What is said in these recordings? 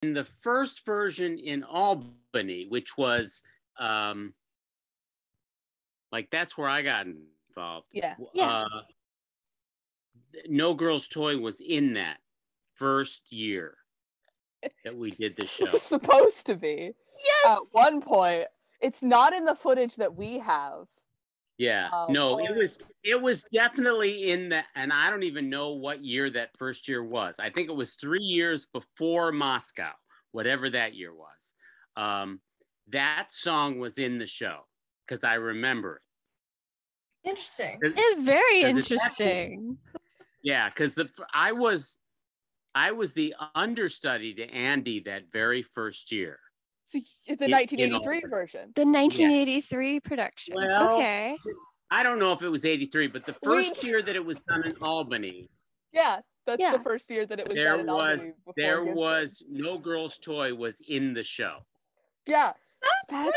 the first version in Albany, which was like that's where I got involved. Yeah. No Girl's Toy was in that first year that we did the show. It's supposed to be. Yes. At one point, it's not in the footage that we have. Yeah, no, it was definitely in the, and I don't even know what year that first year was. I think it was 3 years before Moscow, whatever that year was. That song was in the show because I remember it. Interesting. It's very interesting. Yeah, because I was the understudy to Andy that very first year. So the 1983 version. The 1983 production. Well, okay. I don't know if it was 83, but the first year that it was done in Albany. Yeah, that's the first year that it was done in Albany. There was No Girl's Toy was in the show. Yeah. The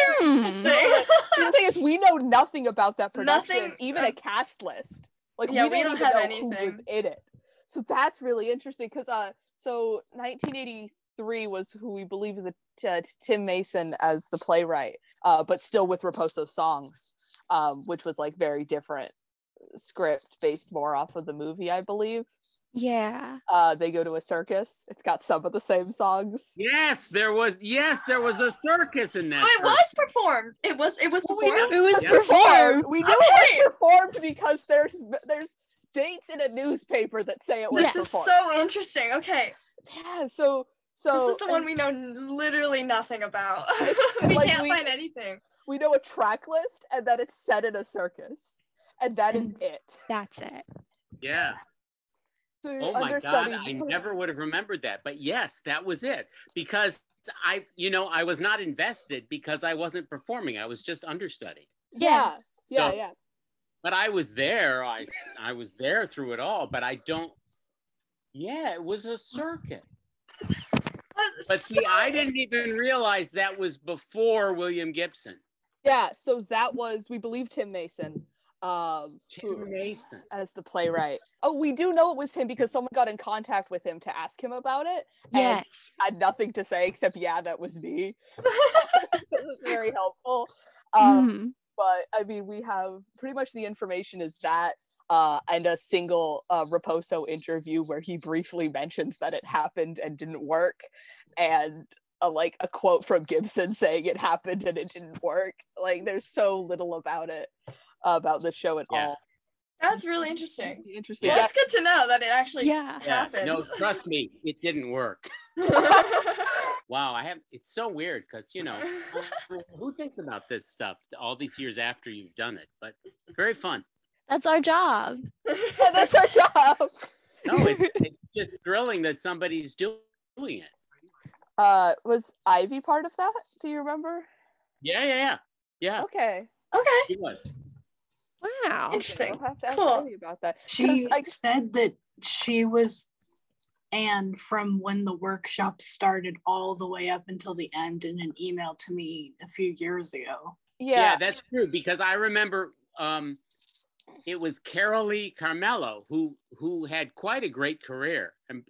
thing is, we know nothing about that production, even a cast list. Like we don't even have anything who was in it. So that's really interesting because so 1983 was who we believe is Tim Mason as the playwright, but still with Raposo songs, which was like very different script based more off of the movie, I believe. Yeah. They go to a circus. It's got some of the same songs. Yes, there was a circus in that. It was performed. It was performed. It was performed. We knew it was performed because there's dates in a newspaper that say it was performed. This is so interesting. Okay. Yeah, so this is the one we know literally nothing about. We can't find anything. We know a track list and that it's set in a circus. And that is it. That's it. Yeah. So oh my God, I never would have remembered that. But yes, that was it. Because I was not invested because I wasn't performing. I was just understudy. Yeah. But I was there. I was there through it all. But I don't. Yeah, it was a circus. But see, I didn't even realize that was before William Gibson. Yeah, so that was, we believe, Tim Mason. Tim Mason as the playwright. Oh, we do know it was him because someone got in contact with him to ask him about it. Yes. And had nothing to say except, yeah, that was me. It was very helpful. But I mean, we have pretty much the information is that and a single Raposo interview where he briefly mentions that it happened and didn't work, and like a quote from Gibson saying it happened and it didn't work. Like there's so little about it, about the show at all. That's really interesting. Yeah, it's good to know that it actually happened. No, trust me, it didn't work. Wow, it's so weird because who thinks about this stuff all these years after you've done it? But very fun. That's our job. That's our job. No, it's just thrilling that somebody's doing it. Was Ivy part of that? Do you remember? Yeah. Okay. She was. Wow. Interesting. I'll have to ask Ivy about that. She said that she was Anne from when the workshop started all the way up until the end in an email to me a few years ago. Yeah, that's true because I remember it was Carolee Carmelo who had quite a great career and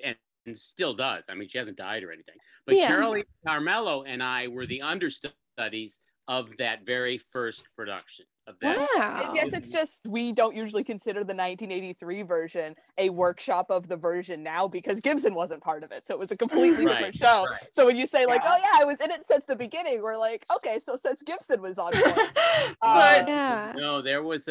still does. I mean, she hasn't died or anything. But Carolee Carmelo and I were the understudies of that very first production of that. Wow. I guess it's just we don't usually consider the 1983 version a workshop of the version now because Gibson wasn't part of it. So it was a completely different show. Right. So when you say like, oh yeah, I was in it since the beginning, we're like, okay, so since Gibson was on board. No, there was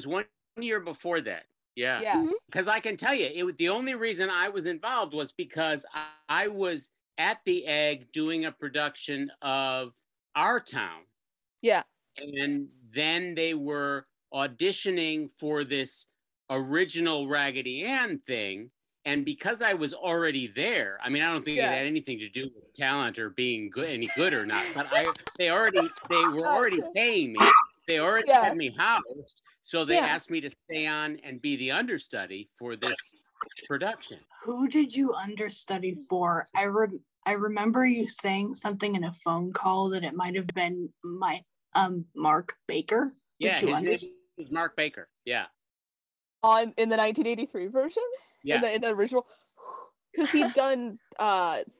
1 year before that. Yeah. Because I can tell you, the only reason I was involved was because I was at the Egg doing a production of Our Town. Yeah. And then they were auditioning for this original Raggedy Ann thing. And because I was already there, I mean, I don't think it had anything to do with talent or being good, any good or not, but they were already paying me. They already had me housed. So they asked me to stay on and be the understudy for this production. Who did you understudy for? I remember you saying something in a phone call that it might have been my Mark Baker. Yeah, his name is Mark Baker. Yeah. In the 1983 version? Yeah. In the original? Because he'd done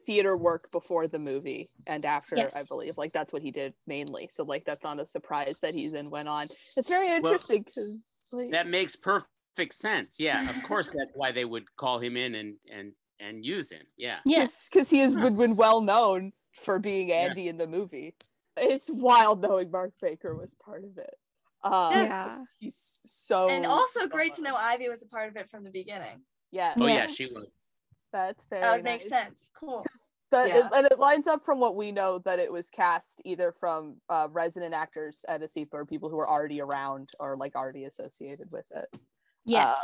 theater work before the movie and after, Yes. I believe. Like, that's what he did mainly. So, like, that's not a surprise that he then went on. It's very interesting because, like... That makes perfect sense. Yeah, of course, that's why they would call him in and use him. Yeah. Yes, because he has been well known for being Andy in the movie. It's wild knowing Mark Baker was part of it. He's so... And also great to know Ivy was a part of it from the beginning. Yeah. Oh, yeah, she was. That's very That would nice. make sense. Cool. And it lines up from what we know that it was cast either from resident actors at ESIPA or people who were already around or like already associated with it. Yes.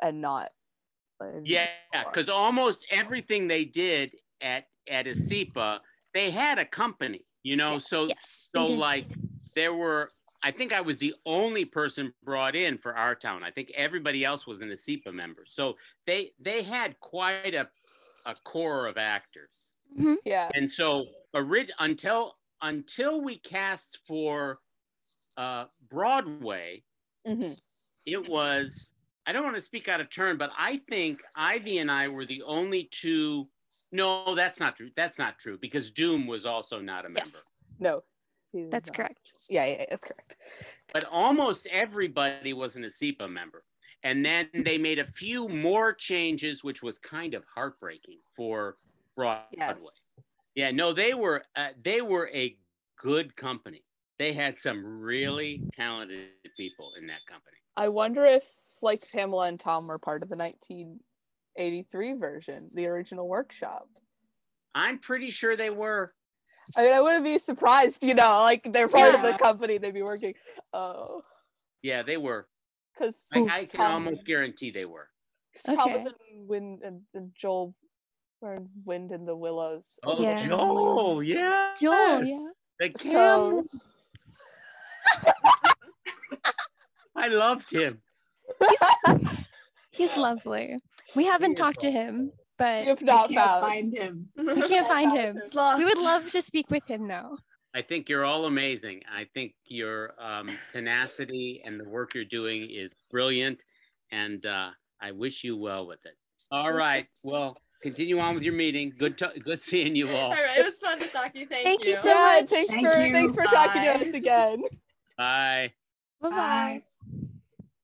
And not. Yeah, because almost everything they did at ESIPA, they had a company, you know, so like there were, I think I was the only person brought in for our town. I think everybody else was an ESIPA member. So they had quite a core of actors. Mm-hmm. Yeah. And so until we cast for Broadway, it was, I don't want to speak out of turn, but I think Ivy and I were the only two. No, that's not true. That's not true because Doom was also not a member. Yes. No. That's correct. Yeah, that's correct. But almost everybody was an ESIPA member. And then they made a few more changes, which was kind of heartbreaking for Broadway. Yes. Yeah, no, they were a good company. They had some really talented people in that company. I wonder if like Pamela and Tom were part of the 1983 version, the original workshop. I'm pretty sure they were. I mean, I wouldn't be surprised, you know, like they're part of the company, they'd be working. Oh. Yeah, they were. Because I can almost guarantee they were. Because Tom was in Wind and Joel were in Wind in the Willows. Oh, yeah. Joel, yeah. Joel, yeah. The camera. I loved him. He's lovely. We haven't talked to him, but we can't find him. We can't find him. He's lost. We would love to speak with him though. I think you're all amazing. I think your tenacity and the work you're doing is brilliant, and I wish you well with it. All right. Well, continue on with your meeting. Good seeing you all. All right. It was fun to talk to you. Thank you. You so much. Thanks for talking to us again. Bye. Bye-bye.